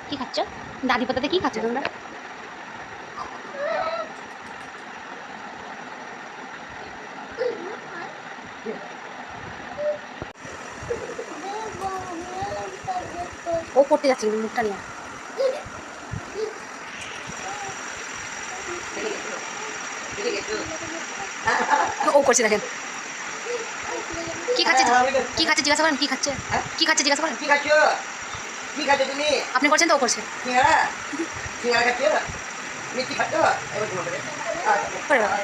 কি খাচ্ছ? দাদি পাতাতে কি খাচ্ছ তোমরা? ও পড়তে যাচ্ছে মুখটা নিয়ে। ও করছে দেখেন কি খাচ্ছে, কি খাচ্ছে জিজ্ঞাসা করেন, কি খাচ্ছে, কি খাচ্ছে জিজ্ঞাসা করেন। কি খাচ্ছ? কি খাচ্ছ তুমি? আপনি করছেন তো ও করছে। সিঙ্গারা? সিঙ্গারা খাচ্ছ? মিষ্টি খাচ্ছ? এবার তোমার করে। করে বাবা।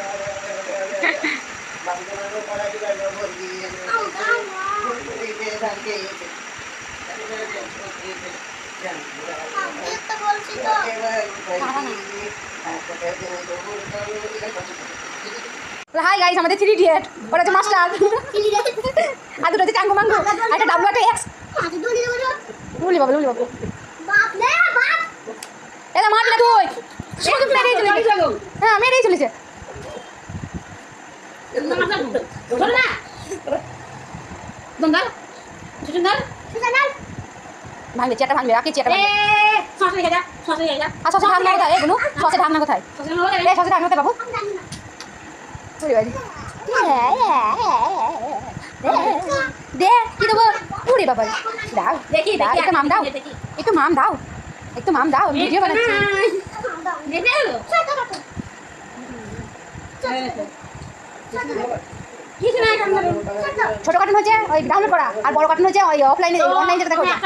হাই গাইস, আমাদের 3 ইডিয়েট, ওরা হচ্ছে মাস্টার, আর দুটো হচ্ছে চাঙ্গু মাঙ্গু, আর একটা ডাব্লু একটা এক্স। লুলি বাবা, লুলি বাবু এটা মার না তুই, শুধু মেরেই চলেছে। হ্যাঁ মেরেই চলেছে। ভাঙবে চেয়ারটা, ভাঙবে রাখি চেয়ারটা ভাঙবে। আর সসে ঢাকনা কোথায়? এগুলো সসে ঢাকনা কোথায়? এই সসে ঢাকনা কোথায় বাবু? দে কি দেবো? উড়ে বাবা দাও, দেখি একটু মাম দাও, একটু মাম দাও, একটু মাম দাও, ভিডিও বানাচ্ছি। ছোট কার্টুন হচ্ছে ওই ডাউনলোড করা, আর বড় কার্টুন হচ্ছে ওই অফলাইনে অনলাইনে যেটা দেখা যায়।